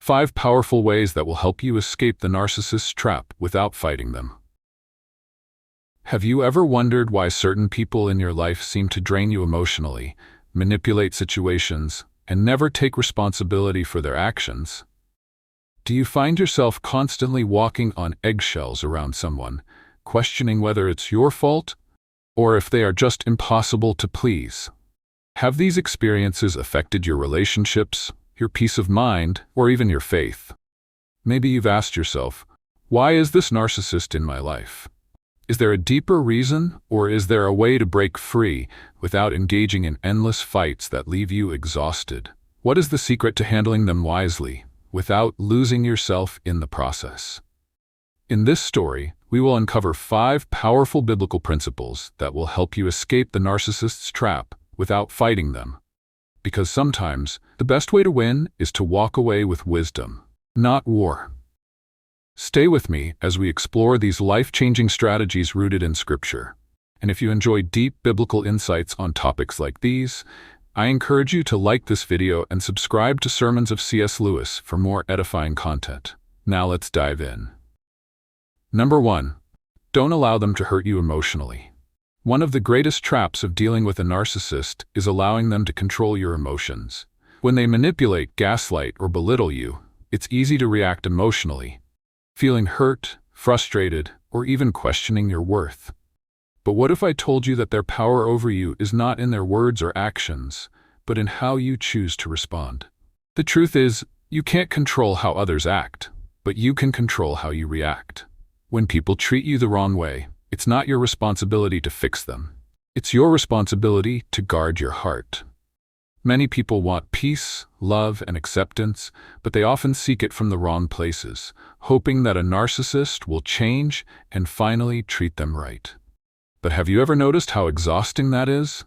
5 powerful ways that will help you escape the narcissist's trap without fighting them. Have you ever wondered why certain people in your life seem to drain you emotionally, manipulate situations, and never take responsibility for their actions? Do you find yourself constantly walking on eggshells around someone, questioning whether it's your fault or if they are just impossible to please? Have these experiences affected your relationships, your peace of mind, or even your faith? Maybe you've asked yourself, why is this narcissist in my life? Is there a deeper reason, or is there a way to break free without engaging in endless fights that leave you exhausted? What is the secret to handling them wisely, without losing yourself in the process? In this story, we will uncover 5 powerful biblical principles that will help you escape the narcissist's trap without fighting them. Because sometimes, the best way to win is to walk away with wisdom, not war. Stay with me as we explore these life-changing strategies rooted in Scripture. And if you enjoy deep biblical insights on topics like these, I encourage you to like this video and subscribe to Sermons of C.S. Lewis for more edifying content. Now let's dive in. Number 1. Don't allow them to hurt you emotionally. One of the greatest traps of dealing with a narcissist is allowing them to control your emotions. When they manipulate, gaslight, or belittle you, it's easy to react emotionally, feeling hurt, frustrated, or even questioning your worth. But what if I told you that their power over you is not in their words or actions, but in how you choose to respond? The truth is, you can't control how others act, but you can control how you react. When people treat you the wrong way, it's not your responsibility to fix them. It's your responsibility to guard your heart. Many people want peace, love, and acceptance, but they often seek it from the wrong places, hoping that a narcissist will change and finally treat them right. But have you ever noticed how exhausting that is?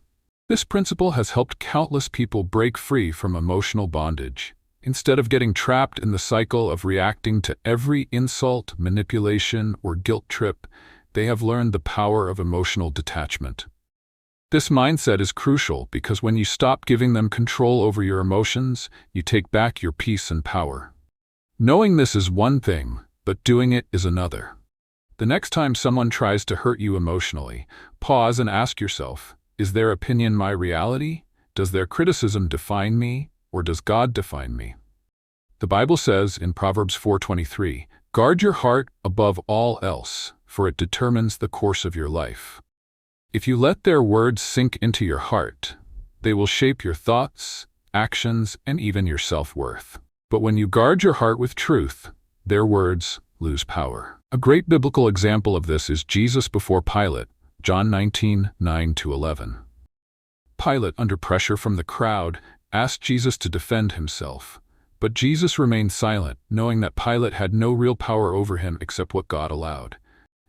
This principle has helped countless people break free from emotional bondage. Instead of getting trapped in the cycle of reacting to every insult, manipulation, or guilt trip, they have learned the power of emotional detachment. This mindset is crucial because when you stop giving them control over your emotions, you take back your peace and power. Knowing this is one thing, but doing it is another. The next time someone tries to hurt you emotionally, pause and ask yourself, is their opinion my reality? Does their criticism define me, or does God define me? The Bible says in Proverbs 4:23, "Guard your heart above all else, for it determines the course of your life." If you let their words sink into your heart, they will shape your thoughts, actions, and even your self-worth. But when you guard your heart with truth, their words lose power. A great biblical example of this is Jesus before Pilate, John 19:9-11. Pilate, under pressure from the crowd, asked Jesus to defend himself. But Jesus remained silent, knowing that Pilate had no real power over him except what God allowed.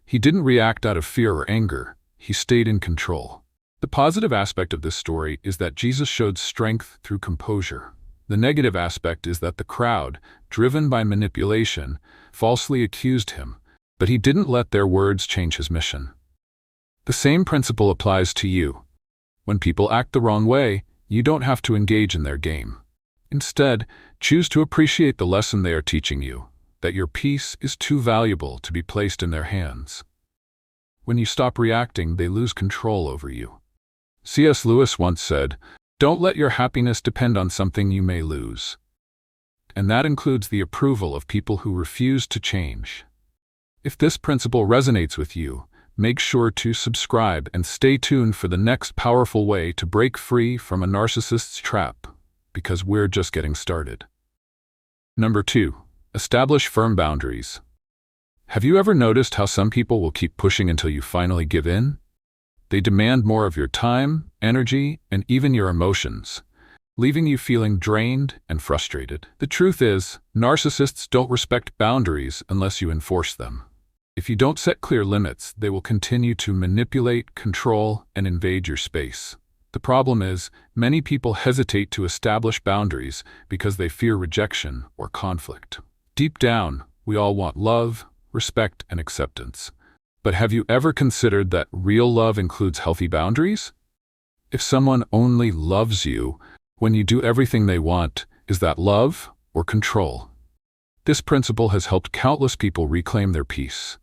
He didn't react out of fear or anger. He stayed in control. The positive aspect of this story is that Jesus showed strength through composure. The negative aspect is that the crowd, driven by manipulation, falsely accused him, but he didn't let their words change his mission. The same principle applies to you. When people act the wrong way, you don't have to engage in their game. Instead, choose to appreciate the lesson they are teaching you, that your peace is too valuable to be placed in their hands. When you stop reacting, they lose control over you. C.S. Lewis once said, "Don't let your happiness depend on something you may lose." And that includes the approval of people who refuse to change. If this principle resonates with you, make sure to subscribe and stay tuned for the next powerful way to break free from a narcissist's trap, because we're just getting started. Number 2. Establish firm boundaries. Have you ever noticed how some people will keep pushing until you finally give in? They demand more of your time, energy, and even your emotions, leaving you feeling drained and frustrated. The truth is, narcissists don't respect boundaries unless you enforce them. If you don't set clear limits, they will continue to manipulate, control, and invade your space. The problem is, many people hesitate to establish boundaries because they fear rejection or conflict. Deep down, we all want love, respect, and acceptance. But have you ever considered that real love includes healthy boundaries? If someone only loves you when you do everything they want, is that love or control? This principle has helped countless people reclaim their peace.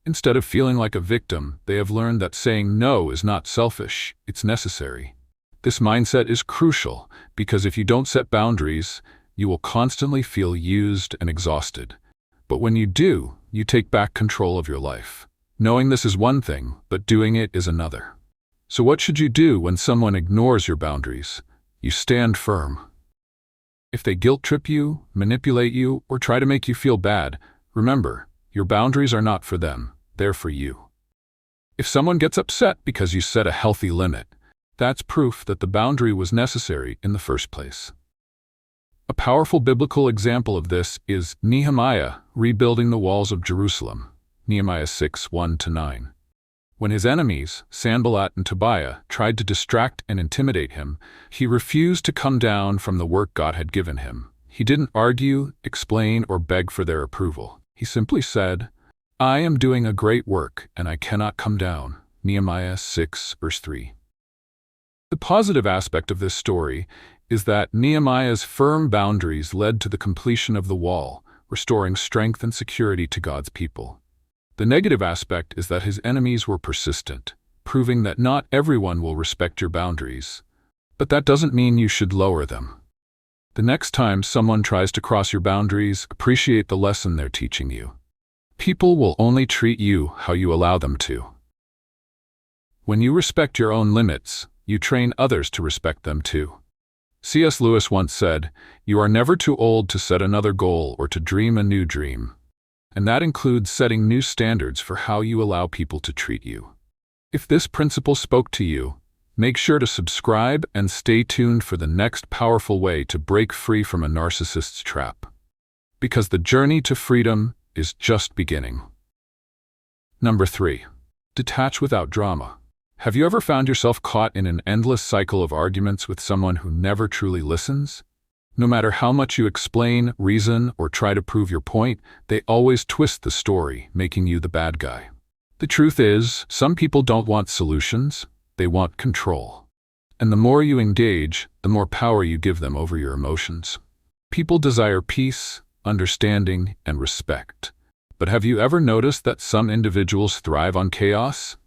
Instead of feeling like a victim, they have learned that saying no is not selfish, it's necessary. This mindset is crucial because if you don't set boundaries, you will constantly feel used and exhausted. But when you do, you take back control of your life. Knowing this is one thing, but doing it is another. So what should you do when someone ignores your boundaries? You stand firm. If they guilt-trip you, manipulate you, or try to make you feel bad, remember, your boundaries are not for them, they're for you. If someone gets upset because you set a healthy limit, that's proof that the boundary was necessary in the first place. A powerful biblical example of this is Nehemiah rebuilding the walls of Jerusalem, Nehemiah 6:1-9. When his enemies, Sanballat and Tobiah, tried to distract and intimidate him, he refused to come down from the work God had given him. He didn't argue, explain, or beg for their approval. He simply said, "I am doing a great work, and I cannot come down." Nehemiah 6:3. The positive aspect of this story is that Nehemiah's firm boundaries led to the completion of the wall, restoring strength and security to God's people. The negative aspect is that his enemies were persistent, proving that not everyone will respect your boundaries. But that doesn't mean you should lower them. The next time someone tries to cross your boundaries, appreciate the lesson they're teaching you. People will only treat you how you allow them to. When you respect your own limits, you train others to respect them too. C.S. Lewis once said, "You are never too old to set another goal or to dream a new dream." And that includes setting new standards for how you allow people to treat you. If this principle spoke to you, make sure to subscribe and stay tuned for the next powerful way to break free from a narcissist's trap. Because the journey to freedom is just beginning. Number 3. Detach without drama. Have you ever found yourself caught in an endless cycle of arguments with someone who never truly listens? No matter how much you explain, reason, or try to prove your point, they always twist the story, making you the bad guy. The truth is, some people don't want solutions, they want control. And the more you engage, the more power you give them over your emotions. People desire peace, understanding, and respect. But have you ever noticed that some individuals thrive on chaos?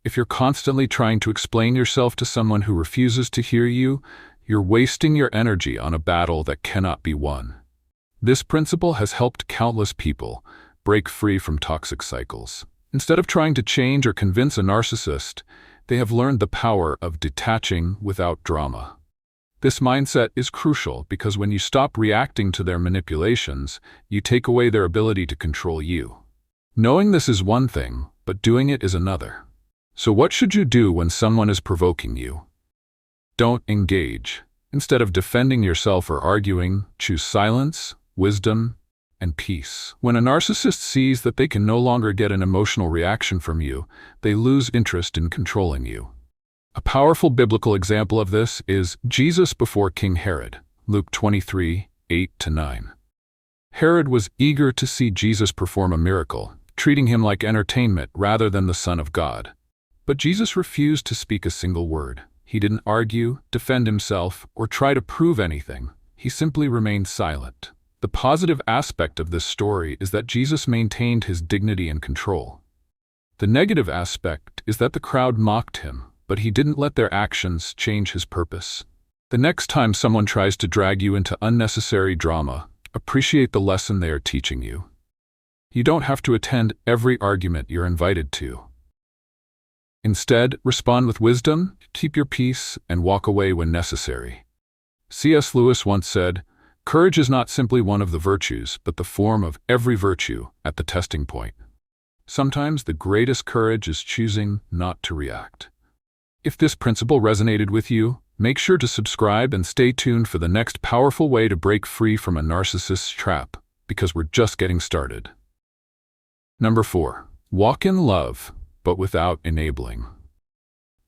If you're constantly trying to explain yourself to someone who refuses to hear you, you're wasting your energy on a battle that cannot be won. This principle has helped countless people break free from toxic cycles. Instead of trying to change or convince a narcissist, they have learned the power of detaching without drama. This mindset is crucial because when you stop reacting to their manipulations, you take away their ability to control you. Knowing this is one thing, but doing it is another. So what should you do when someone is provoking you? Don't engage. Instead of defending yourself or arguing, choose silence, wisdom, and peace. When a narcissist sees that they can no longer get an emotional reaction from you, they lose interest in controlling you. A powerful biblical example of this is Jesus before King Herod, Luke 23:8-9. Herod was eager to see Jesus perform a miracle, treating him like entertainment rather than the Son of God. But Jesus refused to speak a single word. He didn't argue, defend himself, or try to prove anything. He simply remained silent. The positive aspect of this story is that Jesus maintained his dignity and control. The negative aspect is that the crowd mocked him, but he didn't let their actions change his purpose. The next time someone tries to drag you into unnecessary drama, appreciate the lesson they are teaching you. You don't have to attend every argument you're invited to. Instead, respond with wisdom, keep your peace, and walk away when necessary. C.S. Lewis once said, "Courage is not simply one of the virtues, but the form of every virtue at the testing point." Sometimes the greatest courage is choosing not to react. If this principle resonated with you, make sure to subscribe and stay tuned for the next powerful way to break free from a narcissist's trap, because we're just getting started. Number 4. Walk in love, but without enabling.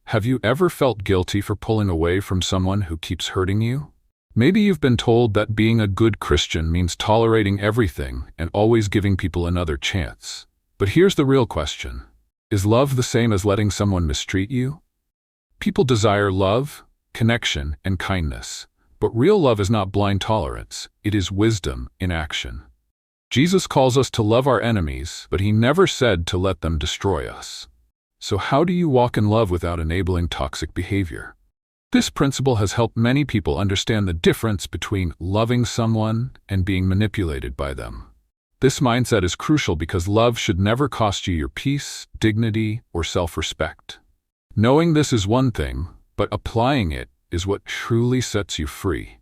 Have you ever felt guilty for pulling away from someone who keeps hurting you? Maybe you've been told that being a good Christian means tolerating everything and always giving people another chance. But here's the real question. Is love the same as letting someone mistreat you? People desire love, connection, and kindness. But real love is not blind tolerance. It is wisdom in action. Jesus calls us to love our enemies, but he never said to let them destroy us. So how do you walk in love without enabling toxic behavior? This principle has helped many people understand the difference between loving someone and being manipulated by them. This mindset is crucial because love should never cost you your peace, dignity, or self-respect. Knowing this is one thing, but applying it is what truly sets you free.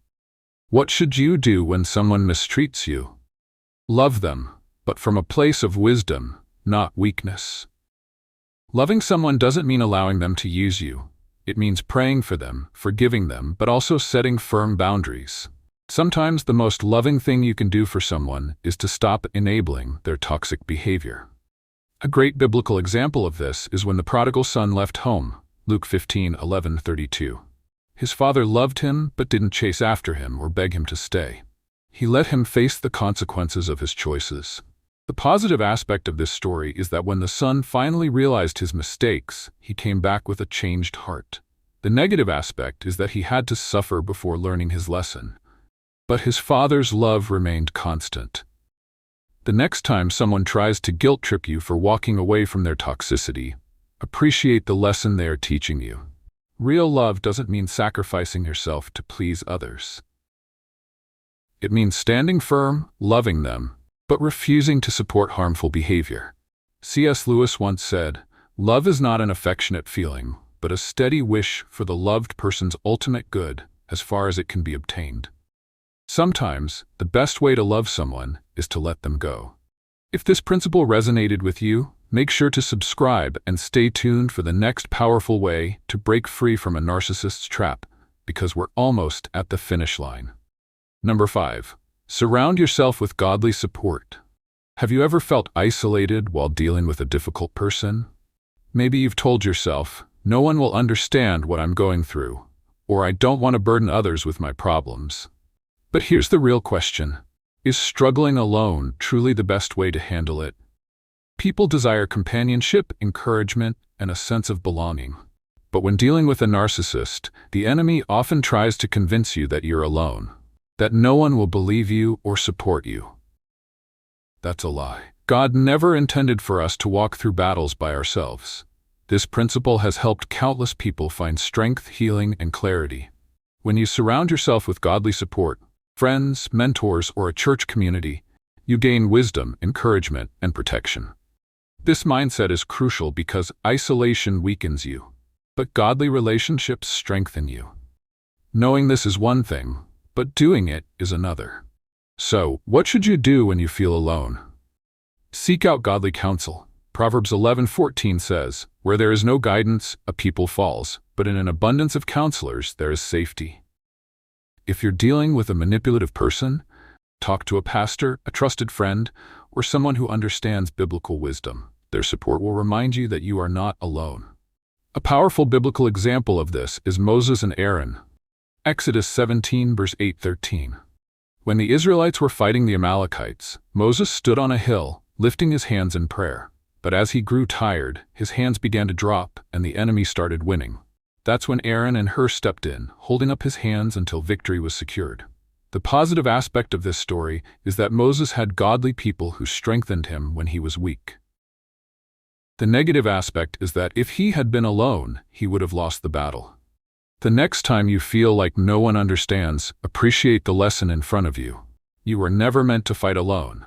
What should you do when someone mistreats you? Love them, but from a place of wisdom, not weakness. Loving someone doesn't mean allowing them to use you. It means praying for them, forgiving them, but also setting firm boundaries. Sometimes the most loving thing you can do for someone is to stop enabling their toxic behavior. A great biblical example of this is when the prodigal son left home, Luke 15:11-32. His father loved him but didn't chase after him or beg him to stay. He let him face the consequences of his choices. The positive aspect of this story is that when the son finally realized his mistakes, he came back with a changed heart. The negative aspect is that he had to suffer before learning his lesson. But his father's love remained constant. The next time someone tries to guilt-trip you for walking away from their toxicity, appreciate the lesson they are teaching you. Real love doesn't mean sacrificing yourself to please others. It means standing firm, loving them, but refusing to support harmful behavior. C.S. Lewis once said, "Love is not an affectionate feeling, but a steady wish for the loved person's ultimate good as far as it can be obtained." Sometimes, the best way to love someone is to let them go. If this principle resonated with you, make sure to subscribe and stay tuned for the next powerful way to break free from a narcissist's trap, because we're almost at the finish line. Number 5. Surround yourself with godly support. Have you ever felt isolated while dealing with a difficult person? Maybe you've told yourself, "No one will understand what I'm going through," or "I don't want to burden others with my problems." But here's the real question. Is struggling alone truly the best way to handle it? People desire companionship, encouragement, and a sense of belonging. But when dealing with a narcissist, the enemy often tries to convince you that you're alone, that no one will believe you or support you. That's a lie. God never intended for us to walk through battles by ourselves. This principle has helped countless people find strength, healing, and clarity. When you surround yourself with godly support, friends, mentors, or a church community, you gain wisdom, encouragement, and protection. This mindset is crucial because isolation weakens you, but godly relationships strengthen you. Knowing this is one thing, but doing it is another. So, what should you do when you feel alone? Seek out godly counsel. Proverbs 11:14 says, "Where there is no guidance, a people falls, but in an abundance of counselors there is safety." If you're dealing with a manipulative person, talk to a pastor, a trusted friend, or someone who understands biblical wisdom. Their support will remind you that you are not alone. A powerful biblical example of this is Moses and Aaron. Exodus 17 verse 8-13. When the Israelites were fighting the Amalekites, Moses stood on a hill, lifting his hands in prayer. But as he grew tired, his hands began to drop, and the enemy started winning. That's when Aaron and Hur stepped in, holding up his hands until victory was secured. The positive aspect of this story is that Moses had godly people who strengthened him when he was weak. The negative aspect is that if he had been alone, he would have lost the battle. The next time you feel like no one understands, appreciate the lesson in front of you. You were never meant to fight alone.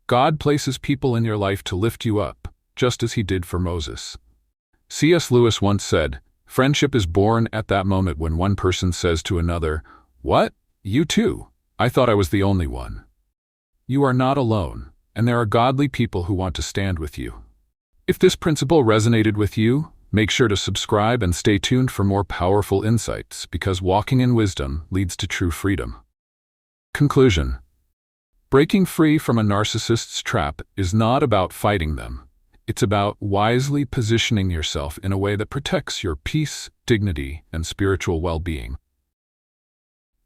God places people in your life to lift you up, just as he did for Moses. C.S. Lewis once said, "Friendship is born at that moment when one person says to another, 'What? You too? I thought I was the only one.' You are not alone, and there are godly people who want to stand with you." If this principle resonated with you, make sure to subscribe and stay tuned for more powerful insights, because walking in wisdom leads to true freedom. Conclusion. Breaking free from a narcissist's trap is not about fighting them. It's about wisely positioning yourself in a way that protects your peace, dignity, and spiritual well-being.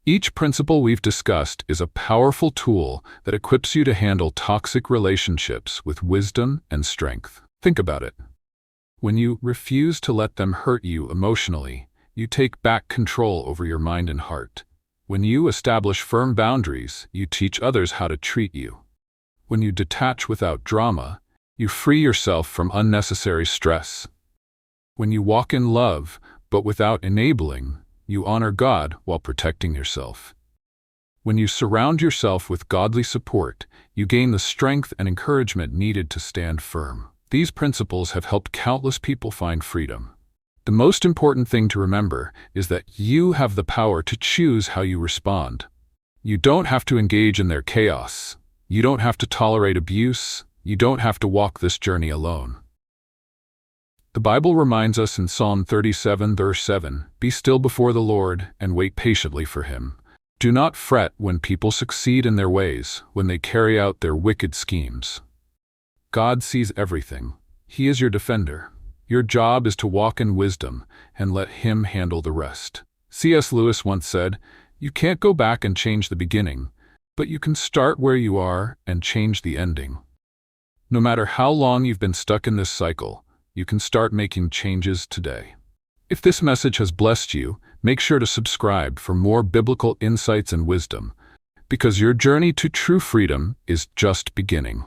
Each principle we've discussed is a powerful tool that equips you to handle toxic relationships with wisdom and strength. Think about it. When you refuse to let them hurt you emotionally, you take back control over your mind and heart. When you establish firm boundaries, you teach others how to treat you. When you detach without drama, you free yourself from unnecessary stress. When you walk in love, but without enabling, you honor God while protecting yourself. When you surround yourself with godly support, you gain the strength and encouragement needed to stand firm. These principles have helped countless people find freedom. The most important thing to remember is that you have the power to choose how you respond. You don't have to engage in their chaos. You don't have to tolerate abuse. You don't have to walk this journey alone. The Bible reminds us in Psalm 37, verse 7, "Be still before the Lord and wait patiently for Him. Do not fret when people succeed in their ways, when they carry out their wicked schemes." God sees everything. He is your defender. Your job is to walk in wisdom and let Him handle the rest. C.S. Lewis once said, "You can't go back and change the beginning, but you can start where you are and change the ending." No matter how long you've been stuck in this cycle, you can start making changes today. If this message has blessed you, make sure to subscribe for more biblical insights and wisdom, because your journey to true freedom is just beginning.